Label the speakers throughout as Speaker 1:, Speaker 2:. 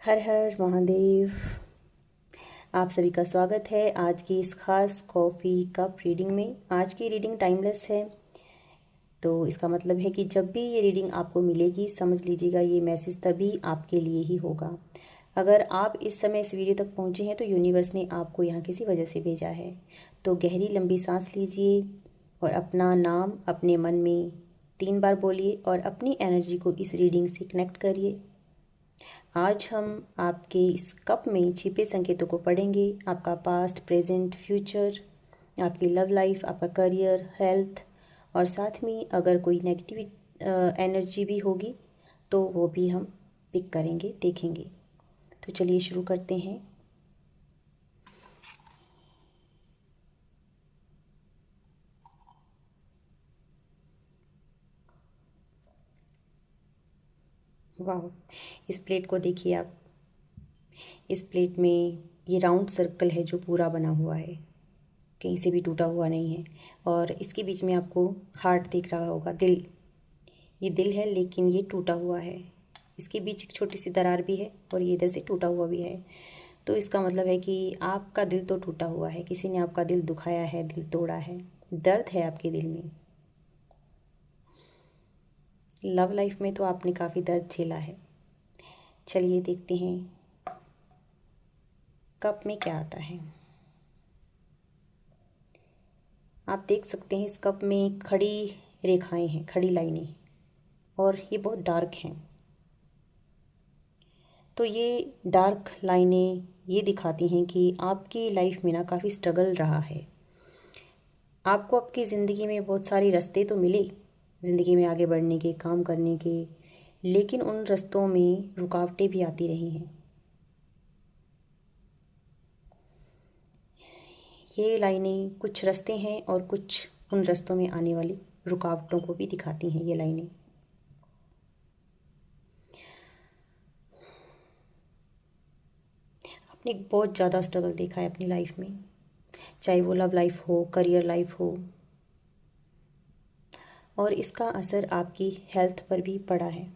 Speaker 1: हर हर महादेव। आप सभी का स्वागत है आज की इस खास कॉफ़ी कप रीडिंग में। आज की रीडिंग टाइमलेस है, तो इसका मतलब है कि जब भी ये रीडिंग आपको मिलेगी समझ लीजिएगा ये मैसेज तभी आपके लिए ही होगा। अगर आप इस समय इस वीडियो तक पहुँचे हैं तो यूनिवर्स ने आपको यहाँ किसी वजह से भेजा है। तो गहरी लंबी सांस लीजिए और अपना नाम अपने मन में 3 बार बोलिए और अपनी एनर्जी को इस रीडिंग से कनेक्ट करिए। आज हम आपके इस कप में छिपे संकेतों को पढ़ेंगे। आपका पास्ट, प्रेजेंट, फ्यूचर, आपकी लव लाइफ, आपका करियर, हेल्थ और साथ में अगर कोई नेगेटिव एनर्जी भी होगी तो वो भी हम पिक करेंगे, देखेंगे। तो चलिए शुरू करते हैं। वाह, इस प्लेट को देखिए आप। इस प्लेट में ये राउंड सर्कल है जो पूरा बना हुआ है, कहीं से भी टूटा हुआ नहीं है। और इसके बीच में आपको हार्ट दिख रहा होगा, दिल। ये दिल है लेकिन ये टूटा हुआ है। इसके बीच एक छोटी सी दरार भी है और ये इधर से टूटा हुआ भी है। तो इसका मतलब है कि आपका दिल तो टूटा हुआ है, किसी ने आपका दिल दुखाया है, दिल तोड़ा है, दर्द है आपके दिल में। लव लाइफ में तो आपने काफ़ी दर्द झेला है। चलिए देखते हैं कप में क्या आता है। आप देख सकते हैं इस कप में खड़ी रेखाएं हैं, खड़ी लाइनें, और ये बहुत डार्क हैं। तो ये डार्क लाइनें ये दिखाती हैं कि आपकी लाइफ में ना काफ़ी स्ट्रगल रहा है। आपको आपकी ज़िंदगी में बहुत सारे रास्ते तो मिले ज़िंदगी में आगे बढ़ने के, काम करने के, लेकिन उन रास्तों में रुकावटें भी आती रही हैं। ये लाइनें कुछ रास्ते हैं और कुछ उन रास्तों में आने वाली रुकावटों को भी दिखाती हैं ये लाइनें। आपने बहुत ज़्यादा स्ट्रगल देखा है अपनी लाइफ में, चाहे वो लव लाइफ हो, करियर लाइफ हो, और इसका असर आपकी हेल्थ पर भी पड़ा है।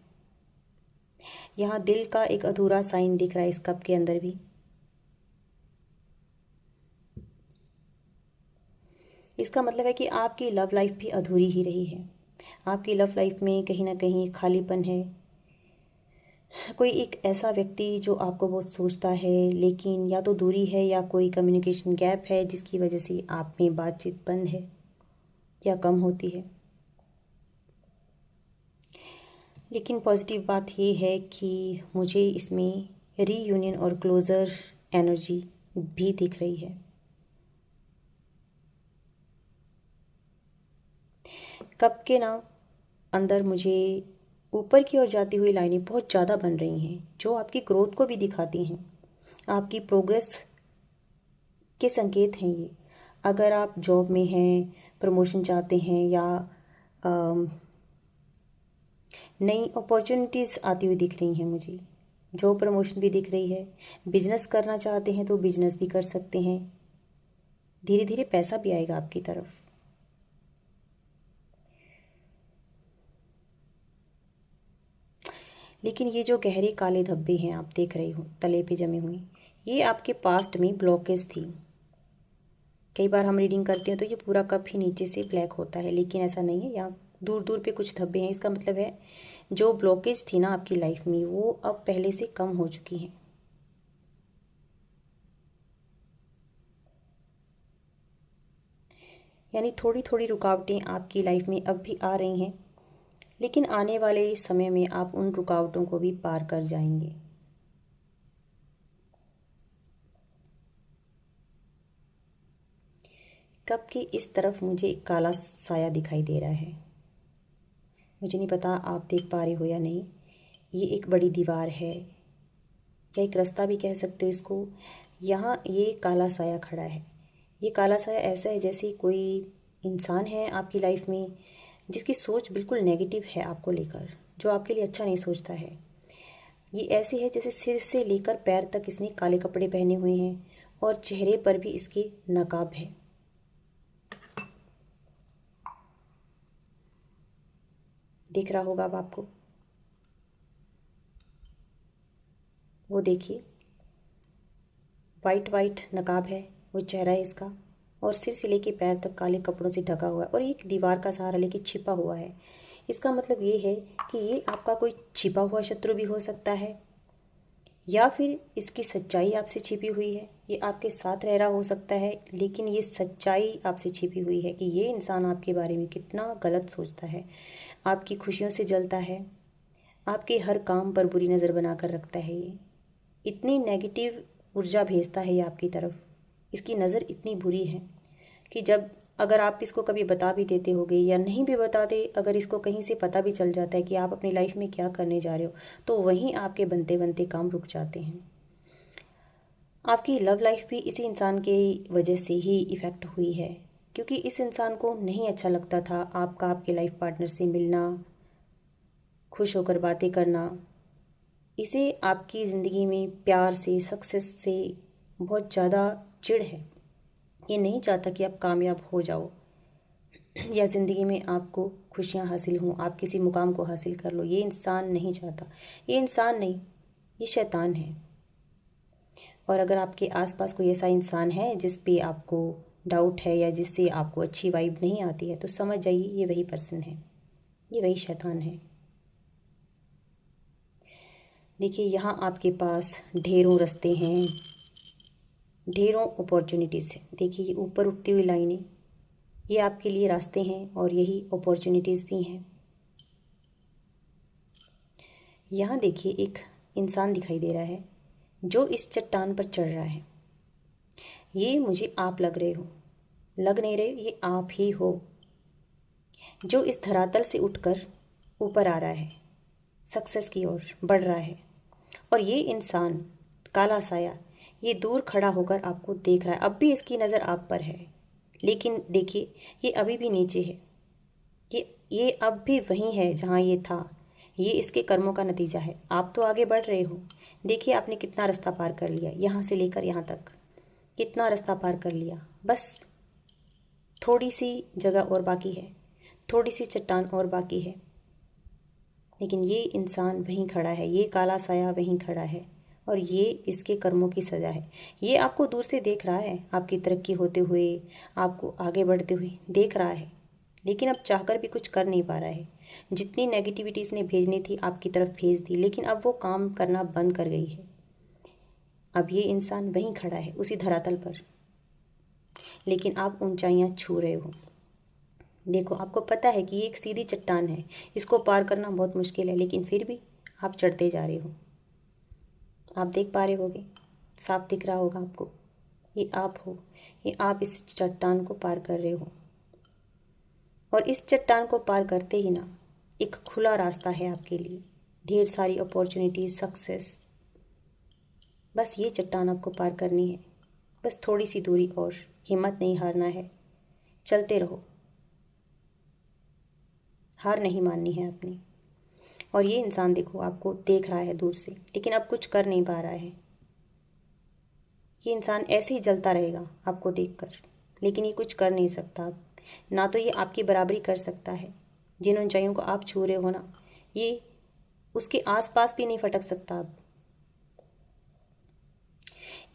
Speaker 1: यहाँ दिल का एक अधूरा साइन दिख रहा है इस कप के अंदर भी। इसका मतलब है कि आपकी लव लाइफ भी अधूरी ही रही है। आपकी लव लाइफ में कहीं ना कहीं खालीपन है। कोई एक ऐसा व्यक्ति जो आपको बहुत सोचता है, लेकिन या तो दूरी है या कोई कम्युनिकेशन गैप है जिसकी वजह से आप में बातचीत बंद है या कम होती है। लेकिन पॉजिटिव बात ये है कि मुझे इसमें रीयूनियन और क्लोज़र एनर्जी भी दिख रही है। कप के ना अंदर मुझे ऊपर की ओर जाती हुई लाइनें बहुत ज़्यादा बन रही हैं जो आपकी ग्रोथ को भी दिखाती हैं, आपकी प्रोग्रेस के संकेत हैं ये। अगर आप जॉब में हैं, प्रमोशन चाहते हैं, या नई अपॉर्चुनिटीज़ आती हुई दिख रही हैं मुझे, जॉब प्रमोशन भी दिख रही है। बिजनेस करना चाहते हैं तो बिजनेस भी कर सकते हैं, धीरे धीरे पैसा भी आएगा आपकी तरफ। लेकिन ये जो गहरे काले धब्बे हैं आप देख रहे हो तले पे जमे हुए, ये आपके पास्ट में ब्लॉकेज थी। कई बार हम रीडिंग करते हैं तो ये पूरा कप ही नीचे से ब्लैक होता है, लेकिन ऐसा नहीं है। यहाँ दूर दूर पे कुछ धब्बे हैं। इसका मतलब है जो ब्लॉकेज थी ना आपकी लाइफ में वो अब पहले से कम हो चुकी हैं। यानी थोड़ी थोड़ी रुकावटें आपकी लाइफ में अब भी आ रही हैं, लेकिन आने वाले समय में आप उन रुकावटों को भी पार कर जाएंगे। कप की इस तरफ मुझे एक काला साया दिखाई दे रहा है। मुझे नहीं पता आप देख पा रहे हो या नहीं। ये एक बड़ी दीवार है या एक रास्ता भी कह सकते हो इसको। यहाँ ये काला साया खड़ा है। ये काला साया ऐसा है जैसे कोई इंसान है आपकी लाइफ में जिसकी सोच बिल्कुल नेगेटिव है आपको लेकर, जो आपके लिए अच्छा नहीं सोचता है। ये ऐसी है जैसे सिर से लेकर पैर तक इसने काले कपड़े पहने हुए हैं और चेहरे पर भी इसके नकाब है। दिख रहा होगा अब आपको। वो देखिए, वाइट वाइट नकाब है, वो चेहरा है इसका, और सिर से लेके पैर तक काले कपड़ों से ढका हुआ है और एक दीवार का सहारा लेके छिपा हुआ है। इसका मतलब ये है कि ये आपका कोई छिपा हुआ शत्रु भी हो सकता है, या फिर इसकी सच्चाई आपसे छिपी हुई है। ये आपके साथ रह रहा हो सकता है, लेकिन ये सच्चाई आपसे छिपी हुई है कि ये इंसान आपके बारे में कितना गलत सोचता है, आपकी खुशियों से जलता है, आपके हर काम पर बुरी नज़र बना कर रखता है। ये इतनी नेगेटिव ऊर्जा भेजता है ये आपकी तरफ, इसकी नज़र इतनी बुरी है कि जब अगर आप इसको कभी बता भी देते होगे या नहीं भी बताते, अगर इसको कहीं से पता भी चल जाता है कि आप अपनी लाइफ में क्या करने जा रहे हो, तो वहीं आपके बनते बनते काम रुक जाते हैं। आपकी लव लाइफ भी इसी इंसान की वजह से ही इफ़ेक्ट हुई है, क्योंकि इस इंसान को नहीं अच्छा लगता था आपका आपके लाइफ पार्टनर से मिलना, खुश होकर बातें करना। इसे आपकी ज़िंदगी में प्यार से, सक्सेस से बहुत ज़्यादा चिढ़ है। ये नहीं चाहता कि आप कामयाब हो जाओ या ज़िंदगी में आपको खुशियाँ हासिल हों, आप किसी मुकाम को हासिल कर लो। ये इंसान नहीं चाहता। ये इंसान नहीं, ये शैतान है। और अगर आपके आसपास कोई ऐसा इंसान है जिस पे आपको डाउट है या जिससे आपको अच्छी वाइब नहीं आती है, तो समझ जाइए ये वही पर्सन है, ये वही शैतान है। देखिए, यहाँ आपके पास ढेरों रास्ते हैं, ढेरों अपॉर्चुनिटीज़ हैं। देखिए, ये ऊपर उठती हुई लाइनें, ये आपके लिए रास्ते हैं और यही अपॉर्चुनिटीज़ भी हैं। यहाँ देखिए, एक इंसान दिखाई दे रहा है जो इस चट्टान पर चढ़ रहा है। ये मुझे आप लग रहे हो, लग नहीं रहे, ये आप ही हो जो इस धरातल से उठकर ऊपर आ रहा है, सक्सेस की ओर बढ़ रहा है। और ये इंसान, काला साया, ये दूर खड़ा होकर आपको देख रहा है। अब भी इसकी नज़र आप पर है, लेकिन देखिए, ये अभी भी नीचे है। ये अब भी वहीं है जहाँ ये था। ये इसके कर्मों का नतीजा है। आप तो आगे बढ़ रहे हो। देखिए, आपने कितना रास्ता पार कर लिया, यहाँ से लेकर यहाँ तक कितना रास्ता पार कर लिया। बस थोड़ी सी जगह और बाकी है, थोड़ी सी चट्टान और बाकी है। लेकिन ये इंसान वहीं खड़ा है, ये काला साया वहीं खड़ा है, और ये इसके कर्मों की सज़ा है। ये आपको दूर से देख रहा है, आपकी तरक्की होते हुए, आपको आगे बढ़ते हुए देख रहा है, लेकिन अब चाहकर भी कुछ कर नहीं पा रहा है। जितनी नेगेटिविटी इसने भेजनी थी आपकी तरफ भेज दी, लेकिन अब वो काम करना बंद कर गई है। अब ये इंसान वहीं खड़ा है, उसी धरातल पर, लेकिन आप ऊंचाइयां छू रहे हो। देखो, आपको पता है कि ये एक सीधी चट्टान है, इसको पार करना बहुत मुश्किल है, लेकिन फिर भी आप चढ़ते जा रहे हो। आप देख पा रहे होगे, साफ दिख रहा होगा आपको, ये आप हो, ये आप इस चट्टान को पार कर रहे हो। और इस चट्टान को पार करते ही ना, एक खुला रास्ता है आपके लिए, ढेर सारी अपॉर्चुनिटीज, सक्सेस। बस ये चट्टान आपको पार करनी है, बस थोड़ी सी दूरी और, हिम्मत नहीं हारना है, चलते रहो, हार नहीं माननी है अपनी। और ये इंसान देखो, आपको देख रहा है दूर से, लेकिन अब कुछ कर नहीं पा रहा है। ये इंसान ऐसे ही जलता रहेगा आपको देखकर, लेकिन ये कुछ कर नहीं सकता। ना तो ये आपकी बराबरी कर सकता है, जिन ऊंचाइयों को आप छू रहे हो ना, ये उसके आसपास भी नहीं फटक सकता अब।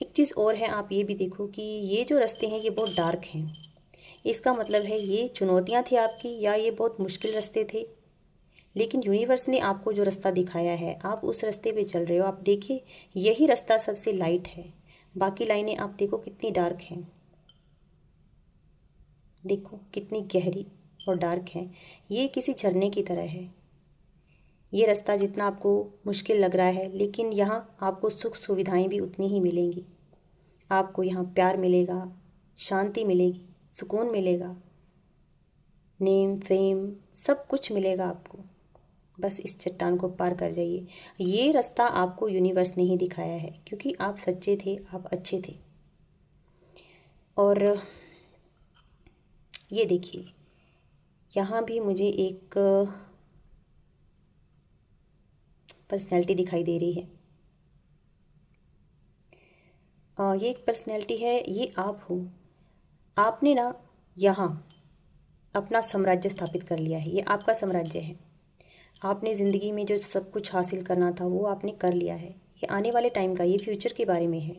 Speaker 1: एक चीज़ और है, आप ये भी देखो कि ये जो रास्ते हैं ये बहुत डार्क हैं। इसका मतलब है ये चुनौतियाँ थी आपकी, या ये बहुत मुश्किल रास्ते थे, लेकिन यूनिवर्स ने आपको जो रास्ता दिखाया है, आप उस रास्ते पे चल रहे हो। आप देखिए, यही रास्ता सबसे लाइट है, बाकी लाइनें आप देखो कितनी डार्क हैं। देखो कितनी गहरी और डार्क हैं। ये किसी झरने की तरह है। ये रास्ता जितना आपको मुश्किल लग रहा है, लेकिन यहाँ आपको सुख सुविधाएं भी उतनी ही मिलेंगी। आपको यहाँ प्यार मिलेगा, शांति मिलेगी, सुकून मिलेगा, नेम फेम सब कुछ मिलेगा आपको। बस इस चट्टान को पार कर जाइए। ये रास्ता आपको यूनिवर्स ने ही दिखाया है, क्योंकि आप सच्चे थे, आप अच्छे थे। और ये देखिए, यहाँ भी मुझे एक पर्सनैलिटी दिखाई दे रही है। ये एक पर्सनैलिटी है, ये आप हो। आपने ना यहाँ अपना साम्राज्य स्थापित कर लिया है, ये आपका साम्राज्य है। आपने ज़िंदगी में जो सब कुछ हासिल करना था वो आपने कर लिया है। ये आने वाले टाइम का, ये फ्यूचर के बारे में है।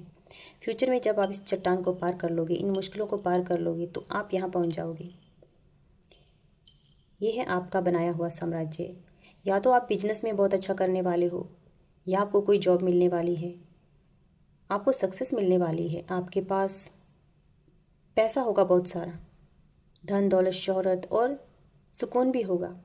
Speaker 1: फ्यूचर में जब आप इस चट्टान को पार कर लोगे, इन मुश्किलों को पार कर लोगे, तो आप यहाँ पहुँच जाओगे। ये है आपका बनाया हुआ साम्राज्य। या तो आप बिजनेस में बहुत अच्छा करने वाले हो, या आपको कोई जॉब मिलने वाली है, आपको सक्सेस मिलने वाली है, आपके पास पैसा होगा बहुत सारा, धन दौलत शोहरत और सुकून भी होगा।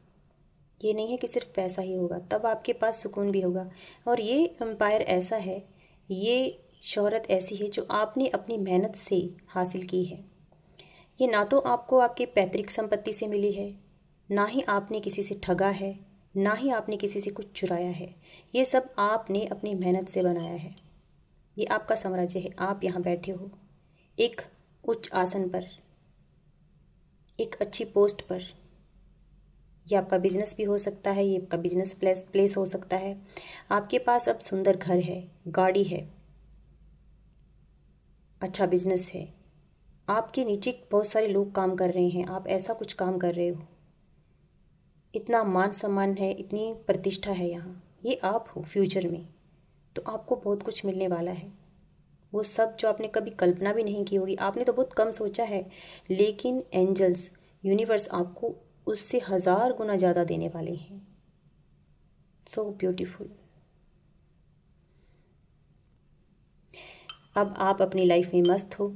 Speaker 1: ये नहीं है कि सिर्फ पैसा ही होगा, तब आपके पास सुकून भी होगा। और ये एम्पायर ऐसा है, ये शोहरत ऐसी है जो आपने अपनी मेहनत से हासिल की है। ये ना तो आपको आपके पैतृक संपत्ति से मिली है, ना ही आपने किसी से ठगा है, ना ही आपने किसी से कुछ चुराया है। ये सब आपने अपनी मेहनत से बनाया है। ये आपका साम्राज्य है। आप यहाँ बैठे हो एक उच्च आसन पर, एक अच्छी पोस्ट पर। ये आपका बिजनेस भी हो सकता है, ये आपका बिजनेस प्लेस हो सकता है। आपके पास अब सुंदर घर है, गाड़ी है, अच्छा बिजनेस है, आपके नीचे बहुत सारे लोग काम कर रहे हैं, आप ऐसा कुछ काम कर रहे हो, इतना मान सम्मान है, इतनी प्रतिष्ठा है यहाँ। ये आप हो फ्यूचर में, तो आपको बहुत कुछ मिलने वाला है। वो सब जो आपने कभी कल्पना भी नहीं की होगी, आपने तो बहुत कम सोचा है, लेकिन एंजल्स, यूनिवर्स आपको उससे 1000 गुना ज़्यादा देने वाले हैं। So beautiful. अब आप अपनी लाइफ में मस्त हो,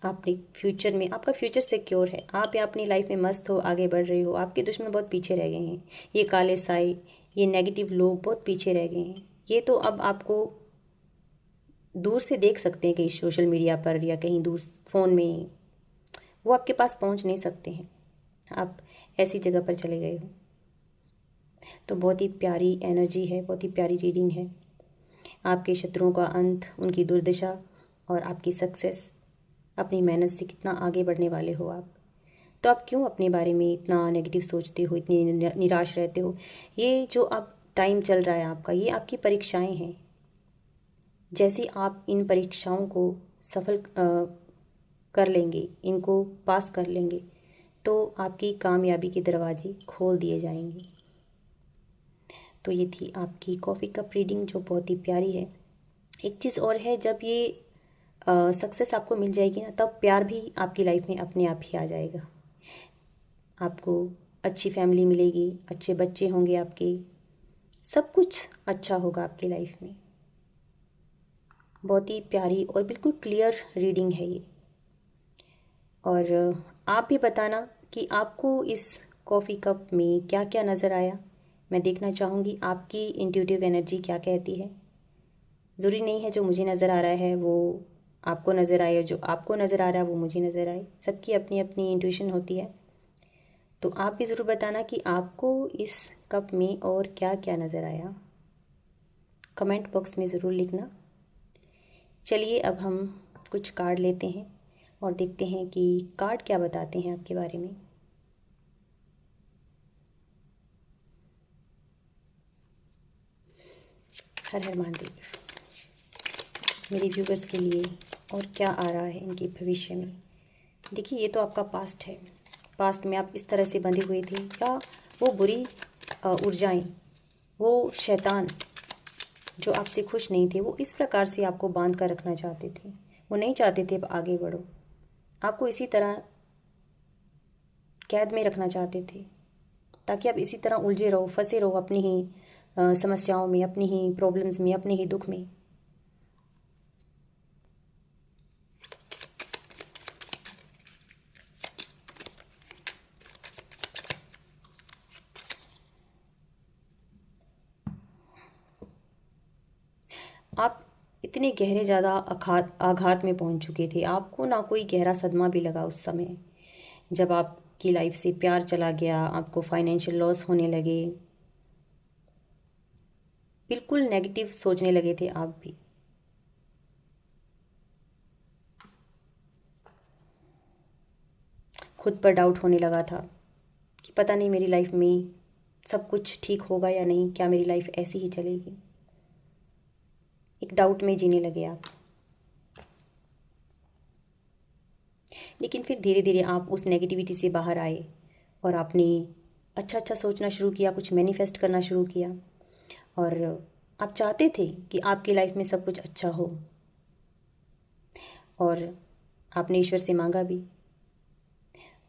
Speaker 1: आपने फ्यूचर में, आपका फ्यूचर सिक्योर है, आप यहाँ अपनी लाइफ में मस्त हो, आगे बढ़ रहे हो। आपके दुश्मन बहुत पीछे रह गए हैं, ये काले साए, ये नेगेटिव लोग बहुत पीछे रह गए हैं। ये तो अब आपको दूर से देख सकते हैं, कहीं सोशल मीडिया पर या कहीं दूर फ़ोन में, वो आपके पास पहुंच नहीं सकते हैं। आप ऐसी जगह पर चले गए हो। तो बहुत ही प्यारी एनर्जी है, बहुत ही प्यारी रीडिंग है। आपके शत्रुओं का अंत, उनकी दुर्दशा और आपकी सक्सेस, अपनी मेहनत से कितना आगे बढ़ने वाले हो आप। तो आप क्यों अपने बारे में इतना नेगेटिव सोचते हो, इतनी निराश रहते हो? ये जो अब टाइम चल रहा है आपका, ये आपकी परीक्षाएं हैं। जैसे आप इन परीक्षाओं को सफल कर लेंगे, इनको पास कर लेंगे, तो आपकी कामयाबी के दरवाजे खोल दिए जाएंगे। तो ये थी आपकी कॉफ़ी कप रीडिंग, जो बहुत ही प्यारी है। एक चीज़ और है, जब ये सक्सेस आपको मिल जाएगी ना, तब प्यार भी आपकी लाइफ में अपने आप ही आ जाएगा। आपको अच्छी फैमिली मिलेगी, अच्छे बच्चे होंगे आपके, सब कुछ अच्छा होगा आपकी लाइफ में। बहुत ही प्यारी और बिल्कुल क्लियर रीडिंग है ये। और आप भी बताना कि आपको इस कॉफ़ी कप में क्या क्या नज़र आया। मैं देखना चाहूँगी आपकी इंट्यूटिव एनर्जी क्या कहती है। ज़रूरी नहीं है जो मुझे नज़र आ रहा है वो आपको नज़र आए, जो आपको नज़र आ रहा है वो मुझे नज़र आए। सबकी अपनी अपनी इंट्यूशन होती है। तो आप भी ज़रूर बताना कि आपको इस कप में और क्या क्या नज़र आया। कमेंट बॉक्स में ज़रूर लिखना। चलिए अब हम कुछ कार्ड लेते हैं और देखते हैं कि कार्ड क्या बताते हैं आपके बारे में। हर हर महादेव। मेरे व्यूवर्स के लिए और क्या आ रहा है इनके भविष्य में। देखिए, ये तो आपका पास्ट है। पास्ट में आप इस तरह से बंधे हुए थे, या वो बुरी ऊर्जाएं, वो शैतान जो आपसे खुश नहीं थे, वो इस प्रकार से आपको बांध कर रखना चाहते थे। वो नहीं चाहते थे अब आगे बढ़ो, आपको इसी तरह कैद में रखना चाहते थे, ताकि आप इसी तरह उलझे रहो, फंसे रहो अपनी ही समस्याओं में, अपनी ही प्रॉब्लम्स में, अपने ही दुख में। आप इतने गहरे ज़्यादा आघात में पहुंच चुके थे, आपको ना कोई गहरा सदमा भी लगा उस समय जब आपकी लाइफ से प्यार चला गया, आपको फाइनेंशियल लॉस होने लगे, बिल्कुल नेगेटिव सोचने लगे थे आप भी। खुद पर डाउट होने लगा था कि पता नहीं मेरी लाइफ में सब कुछ ठीक होगा या नहीं, क्या मेरी लाइफ ऐसी ही चलेगी। एक डाउट में जीने लगे आप। लेकिन फिर धीरे धीरे आप उस नेगेटिविटी से बाहर आए और आपने अच्छा अच्छा सोचना शुरू किया, कुछ मैनिफेस्ट करना शुरू किया, और आप चाहते थे कि आपकी लाइफ में सब कुछ अच्छा हो, और आपने ईश्वर से मांगा भी,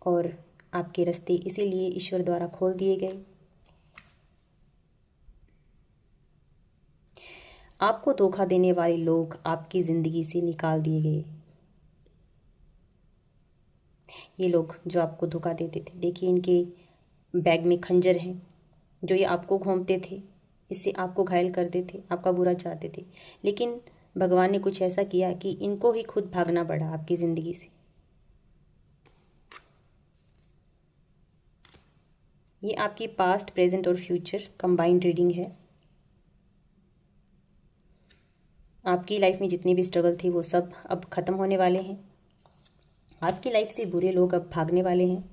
Speaker 1: और आपके रास्ते इसीलिए ईश्वर द्वारा खोल दिए गए। आपको धोखा देने वाले लोग आपकी ज़िंदगी से निकाल दिए गए। ये लोग जो आपको धोखा देते थे, देखिए इनके बैग में खंजर हैं, जो ये आपको घोंपते थे, इससे आपको घायल करते थे, आपका बुरा चाहते थे, लेकिन भगवान ने कुछ ऐसा किया कि इनको ही खुद भागना पड़ा आपकी ज़िंदगी से। ये आपकी पास्ट, प्रेजेंट और फ्यूचर कंबाइंड रीडिंग है। आपकी लाइफ में जितने भी स्ट्रगल थे वो सब अब ख़त्म होने वाले हैं। आपकी लाइफ से बुरे लोग अब भागने वाले हैं।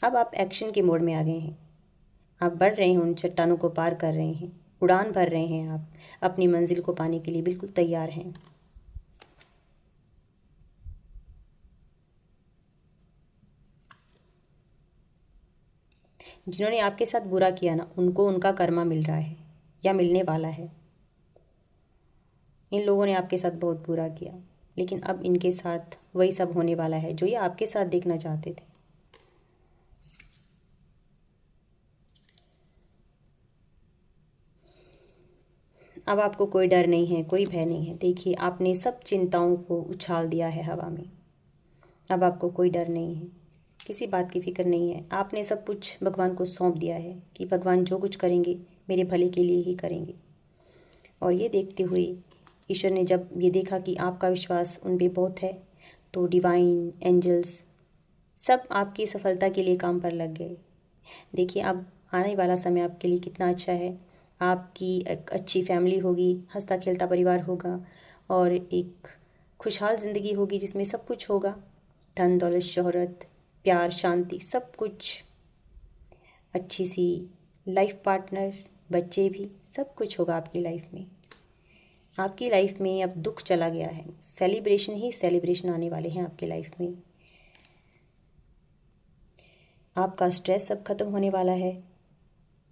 Speaker 1: अब आप एक्शन के मोड में आ गए हैं। आप बढ़ रहे हैं, उन चट्टानों को पार कर रहे हैं, उड़ान भर रहे हैं। आप अपनी मंजिल को पाने के लिए बिल्कुल तैयार हैं। जिन्होंने आपके साथ बुरा किया ना, उनको उनका कर्मा मिल रहा है या मिलने वाला है। इन लोगों ने आपके साथ बहुत बुरा किया, लेकिन अब इनके साथ वही सब होने वाला है जो ये आपके साथ देखना चाहते थे। अब आपको कोई डर नहीं है, कोई भय नहीं है। देखिए, आपने सब चिंताओं को उछाल दिया है हवा में। अब आपको कोई डर नहीं है, किसी बात की फिक्र नहीं है। आपने सब कुछ भगवान को सौंप दिया है कि भगवान जो कुछ करेंगे मेरे भले के लिए ही करेंगे। और ये देखते हुए ईश्वर ने जब ये देखा कि आपका विश्वास उन पे बहुत है, तो डिवाइन एंजल्स सब आपकी सफलता के लिए काम पर लग गए। देखिए, अब आने वाला समय आपके लिए कितना अच्छा है। आपकी एक अच्छी फैमिली होगी, हंसता खेलता परिवार होगा, और एक खुशहाल ज़िंदगी होगी जिसमें सब कुछ होगा। धन दौलत, शोहरत, प्यार, शांति, सब कुछ। अच्छी सी लाइफ पार्टनर, बच्चे भी, सब कुछ होगा आपकी लाइफ में। आपकी लाइफ में अब दुख चला गया है। सेलिब्रेशन ही सेलिब्रेशन आने वाले हैं आपकी लाइफ में। आपका स्ट्रेस सब खत्म होने वाला है,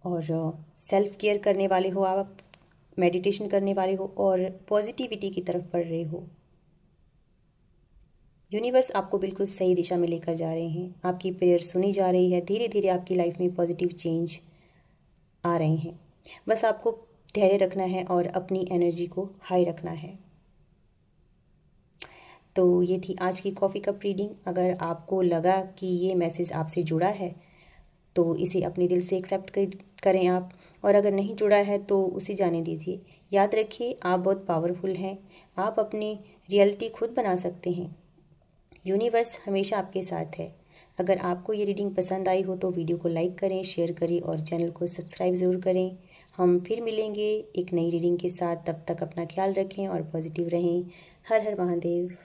Speaker 1: और सेल्फ केयर करने वाले हो आप, मेडिटेशन करने वाले हो, और पॉजिटिविटी की तरफ बढ़ रहे हो। यूनिवर्स आपको बिल्कुल सही दिशा में लेकर जा रहे हैं। आपकी प्रेयर सुनी जा रही है। धीरे धीरे आपकी लाइफ में पॉजिटिव चेंज आ रहे हैं। बस आपको धैर्य रखना है और अपनी एनर्जी को हाई रखना है। तो ये थी आज की कॉफ़ी कप रीडिंग। अगर आपको लगा कि ये मैसेज आपसे जुड़ा है तो इसे अपने दिल से एक्सेप्ट करें आप, और अगर नहीं जुड़ा है तो उसे जाने दीजिए। याद रखिए, आप बहुत पावरफुल हैं। आप अपनी रियलिटी खुद बना सकते हैं। यूनिवर्स हमेशा आपके साथ है। अगर आपको ये रीडिंग पसंद आई हो तो वीडियो को लाइक करें, शेयर करें और चैनल को सब्सक्राइब ज़रूर करें। हम फिर मिलेंगे एक नई रीडिंग के साथ। तब तक अपना ख्याल रखें और पॉजिटिव रहें। हर हर महादेव।